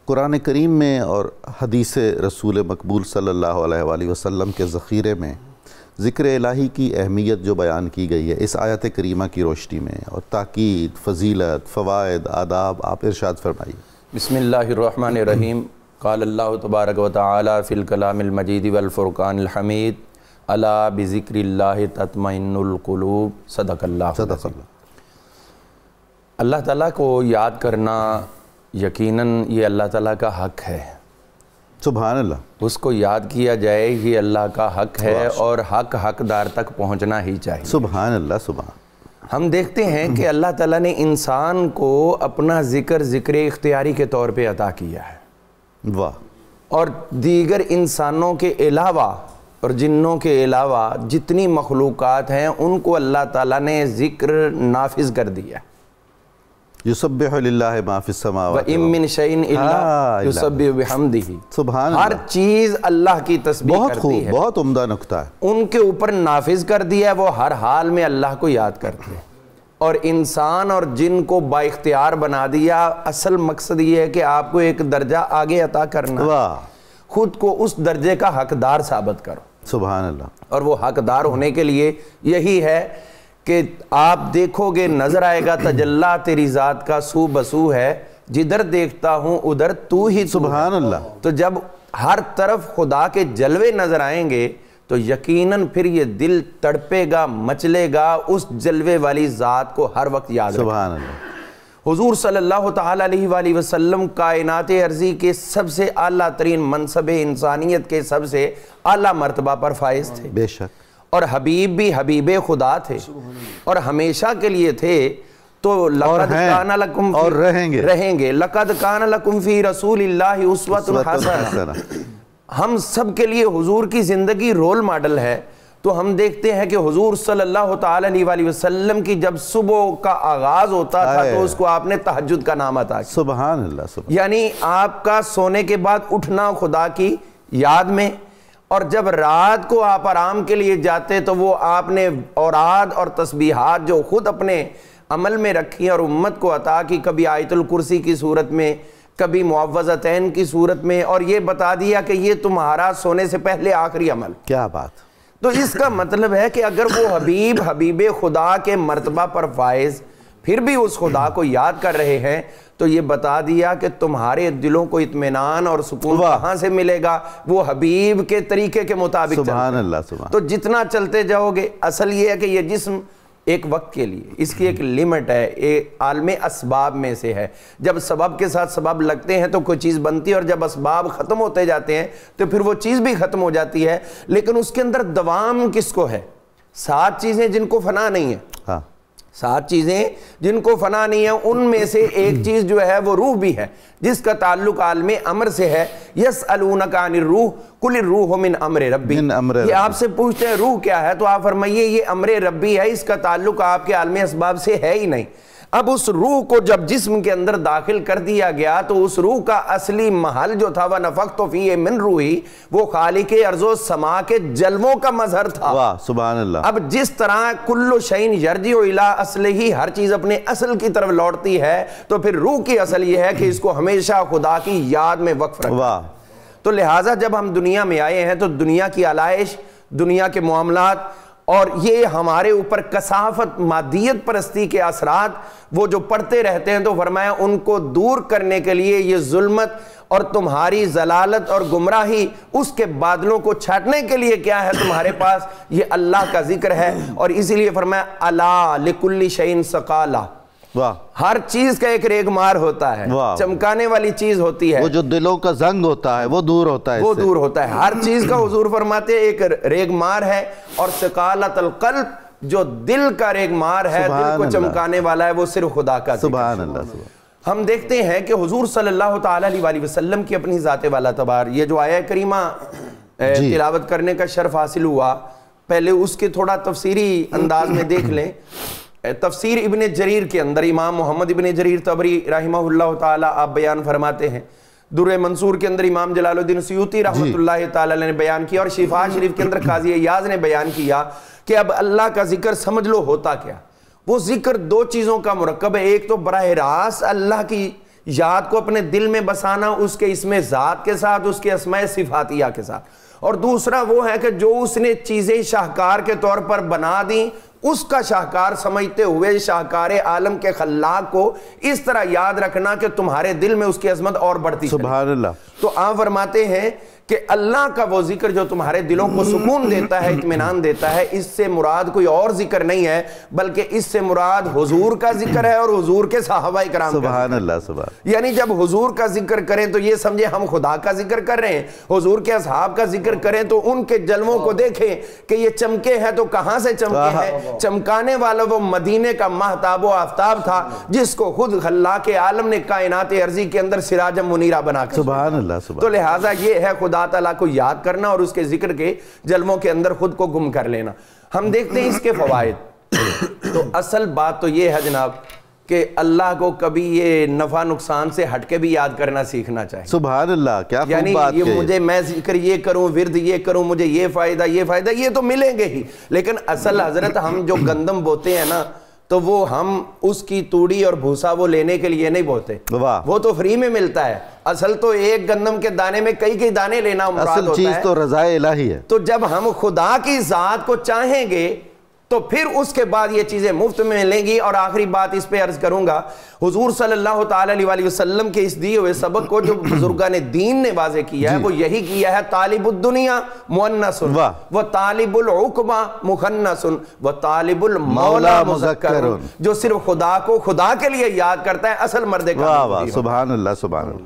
قرآن کریم میں اور حدیث رسول مقبول صلی اللہ علیہ وآلہ وسلم کے ذخیرے میں ذکر الہی کی اہمیت جو بیان کی گئی ہے اس آیت کریمہ کی روشنی میں، اور تاکید، فضیلت، فوائد، آداب، آپ ارشاد فرمائیے۔ بسم اللہ الرحمن الرحیم۔ قال اللہ تبارک و تعالی فی الکلام المجید والفرقان الحمید الا بذکر اللہ تطمئن القلوب۔ صدق اللہ۔ اللہ تعالیٰ کو یاد کرنا یقیناً یہ اللہ تعالیٰ کا حق ہے۔ سبحان اللہ۔ اس کو یاد کیا جائے یہ اللہ کا حق ہے، اور حق حقدار تک پہنچنا ہی چاہیے۔ سبحان اللہ۔ سبحان۔ ہم دیکھتے ہیں کہ اللہ تعالیٰ نے انسان کو اپنا ذکر اختیاری کے طور پہ عطا کیا ہے، واہ۔ اور دیگر انسانوں کے علاوہ اور جنوں کے علاوہ جتنی مخلوقات ہیں ان کو اللہ تعالیٰ نے ذکر نافذ کر دیا ہے۔ یسبح للہ ما فی السماوات وَإِن مِّن شَيْءٍ إِلَّا يُسَبِّحُ بِحَمْدِهِ۔ سبحان ہر اللہ۔ چیز اللہ کی تسبیح بہت کرتی خوب، ہے، بہت عمدہ نکتہ ہے۔ ان کے اوپر نافذ کر دیا ہے، وہ ہر حال میں اللہ کو یاد کرتے ہیں۔ اور انسان اور جن کو با اختیار بنا دیا، اصل مقصد یہ ہے کہ آپ کو ایک درجہ آگے عطا کرنا، واہ، خود کو اس درجے کا حقدار ثابت کرو۔ سبحان اللہ۔ اور وہ حقدار ہونے کے لیے یہی ہے کہ آپ دیکھو گے، نظر آئے گا تجلی تیری ذات کا سو بسو ہے، جدھر دیکھتا ہوں ادھر تو ہی تو ہے۔ سبحان اللہ۔ تو جب ہر طرف خدا کے جلوے نظر آئیں گے تو یقیناً پھر یہ دل تڑپے گا، مچلے گا، اس جلوے والی ذات کو ہر وقت یاد رکھے۔ سبحان اللہ۔ حضور صلی اللہ تعالیٰ علیہ وآلہ وسلم کائنات ارضی کے سب سے اعلیٰ ترین منصب انسانیت کے سب سے اعلیٰ مرتبہ پر فائز تھے، بے شک۔ اور حبیب بھی حبیب خدا تھے، اور ہمیشہ کے لیے تھے۔ تو لقد کان لکم اور رہیں گے لقد کان لکم فی رسول اللہ اسوۃ حسنہ۔ ہم سب کے لیے حضور کی زندگی رول ماڈل ہے۔ تو ہم دیکھتے ہیں کہ حضور صلی اللہ تعالیٰ علیہ وآلہ وسلم کی جب صبح کا آغاز ہوتا تھا تو اس کو آپ نے تہجد کا نام عطا کیا۔ سبحان اللہ۔ سبحان۔ یعنی آپ کا سونے کے بعد اٹھنا خدا کی یاد میں، اور جب رات کو آپ آرام کے لیے جاتے تو وہ آپ نے اوراد اور تسبیحات جو خود اپنے عمل میں رکھی اور امت کو عطا کی، کبھی آیت الکرسی کی صورت میں، کبھی معوذتین کی صورت میں، اور یہ بتا دیا کہ یہ تمہارا سونے سے پہلے آخری عمل۔ کیا بات۔ تو اس کا مطلب ہے کہ اگر وہ حبیب خدا کے مرتبہ پر فائز پھر بھی اس خدا کو یاد کر رہے ہیں، تو یہ بتا دیا کہ تمہارے دلوں کو اطمینان اور سکون کہاں سے ملے گا؟ وہ حبیب کے طریقے کے مطابق۔ سبحان اللہ۔ سبحان۔ تو جتنا چلتے جاؤ گے، اصل یہ ہے کہ یہ جسم ایک وقت کے لیے، اس کی ایک لیمٹ ہے، ایک عالم اسباب میں سے ہے۔ جب سبب کے ساتھ سبب لگتے ہیں تو کوئی چیز بنتی ہے، اور جب اسباب ختم ہوتے جاتے ہیں تو پھر وہ چیز بھی ختم ہو جاتی ہے۔ لیکن اس کے اندر دوام کس کو ہے؟ 7 چیزیں جن کو فنا نہیں ہے۔ ہاں، 7 چیزیں جن کو فنا نہیں ہے، ان میں سے ایک چیز جو ہے وہ روح بھی ہے، جس کا تعلق عالم امر سے ہے۔ یسألونک عن الروح قل الروح من امر ربی۔ یہ آپ سے پوچھتے ہیں روح کیا ہے، تو آپ فرمائیے یہ امر ربی ہے، اس کا تعلق آپ کے عالم اسباب سے ہے ہی نہیں۔ اب اس روح کو جب جسم کے اندر داخل کر دیا گیا تو اس روح کا اصلی محل جو تھا وَنَفَخْتُ فِيهِ مِن روحی، وہ خالق ارض و سما کے جلووں کا مظہر تھا۔ واہ، سبحان اللہ۔ اب جس طرح کل شیء یرجع الی اصلہ، ہر چیز اپنے اصل کی طرف لوٹتی ہے، تو پھر روح کی اصل یہ ہے کہ اس کو ہمیشہ خدا کی یاد میں وقف رکھنا۔ واہ۔ تو لہٰذا جب ہم دنیا میں آئے ہیں تو دنیا کی علائش، دنیا کے معاملات، اور یہ ہمارے اوپر کثافت، مادیت پرستی کے اثرات وہ جو پڑھتے رہتے ہیں، تو فرمایا ان کو دور کرنے کے لیے یہ ظلمت اور تمہاری ضلالت اور گمراہی، اس کے بادلوں کو چھاٹنے کے لیے کیا ہے تمہارے پاس؟ یہ اللہ کا ذکر ہے۔ اور اسی لیے فرمایا الا لکل شیء ثقالہ، ہر چیز کا ایک ریگمار ہوتا ہے، چمکانے والی چیز ہوتی ہے، وہ جو دلوں کا زنگ ہوتا ہے وہ دور ہوتا ہے، وہ دور ہوتا ہے۔ ہر چیز کا حضور فرماتے ایک ریگمار ہے، اور ثقالۃ القلب جو دل کا ریگمار ہے، دل کو چمکانے والا ہے، وہ صرف خدا کا ذکر۔ سبحان اللہ۔ ہم دیکھتے ہیں کہ حضور صلی اللہ تعالیٰ علیہ وسلم کی اپنی ذات والا تبار، یہ جو آیہ کریمہ تلاوت کرنے کا شرف حاصل ہوا، پہلے اس کے تھوڑا تفسیری انداز میں دیکھ لیں۔ تفسیر ابن جریر کے اندر امام محمد ابن جریر طبری رحمہ اللہ تعالیٰ آپ بیان فرماتے ہیں، در منصور کے اندر امام جلال الدین سیوطی رحمۃ اللہ تعالیٰ نے بیان کیا، اور شفا شریف کے اندر قاضی ایاز نے بیان کیا کہ اب اللہ کا ذکر سمجھ لو ہوتا کیا۔ وہ ذکر 2 چیزوں کا مرکب ہے، ایک تو براہ راست اللہ کی یاد کو اپنے دل میں بسانا اس کے اسم ذات کے ساتھ، اس کے اسماء صفاتیہ کے ساتھ، اور دوسرا وہ ہے کہ جو اس نے چیزیں شاہکار کے طور پر بنا دیں اس کا شاہکار سمجھتے ہوئے شاہکار عالم کے خلاق کو اس طرح یاد رکھنا کہ تمہارے دل میں اس کی عظمت اور بڑھتی چلے۔ سبحان اللہ۔ تو آپ فرماتے ہیں کہ اللہ کا وہ ذکر جو تمہارے دلوں کو سکون دیتا ہے، اطمینان دیتا ہے، اس سے مراد کوئی اور ذکر نہیں ہے بلکہ اس سے مراد حضور کا ذکر ہے اور حضور کے صحابہ کرام کا۔ سبحان اللہ، سبحان۔ یعنی جب حضور کا ذکر کریں تو یہ سمجھیں ہم خدا کا ذکر کر رہے ہیں، حضور کے اصحاب کا ذکر کریں تو ان کے جلووں کو دیکھیں کہ یہ چمکے ہیں تو کہاں سے چمکے ہیں، چمکانے والا وہ مدینے کا مہتاب و آفتاب تھا جس کو خود خلاق عالم نے کائنات ارضی کے اندر سراج منیرہ بنا کر۔ سبحان اللہ، سبحان۔ تو لہٰذا یہ ہے خدا تعالیٰ کو یاد کرنا اور اس کے ذکر کے جلووں کے اندر خود کو گم کر لینا۔ ہم دیکھتے ہیں اس کے فوائد۔ تو اصل بات تو یہ ہے جناب کہ اللہ کو کبھی یہ نفع نقصان سے ہٹ کے بھی یاد کرنا سیکھنا چاہیے۔ سبحان اللہ، کیا خوب یعنی بات یہ کہی۔ مجھے میں ذکر یہ کروں، ورد یہ کروں، مجھے یہ فائدہ یہ تو ملیں گے ہی، لیکن اصل حضرت ہم جو گندم بوتے ہیں نا تو وہ ہم اس کی توڑی اور بھوسا وہ لینے کے لیے نہیں بوتے، وہ تو فری میں ملتا ہے۔ اصل تو ایک گندم کے دانے میں کئی دانے لینا مراد ہوتا ہے۔ اصل چیز تو رضا الہی ہے۔ تو جب ہم خدا کی ذات کو چاہیں گے تو پھر اس کے بعد یہ چیزیں مفت میں ملیں گی۔ اور آخری بات اس پہ عرض کروں گا، حضور صلی اللہ تعالی علیہ وسلم کے اس دیے ہوئے سبق کو جو بزرگان دین نے واضح کیا ہے وہ یہی کیا ہے، طالب الدنیا مؤنث و طالب العقبہ مخنث و طالب المولا مذکر۔ جو صرف خدا کو خدا کے لیے یاد کرتا ہے اصل مرد کا۔ سبحان اللہ، سبحان اللہ۔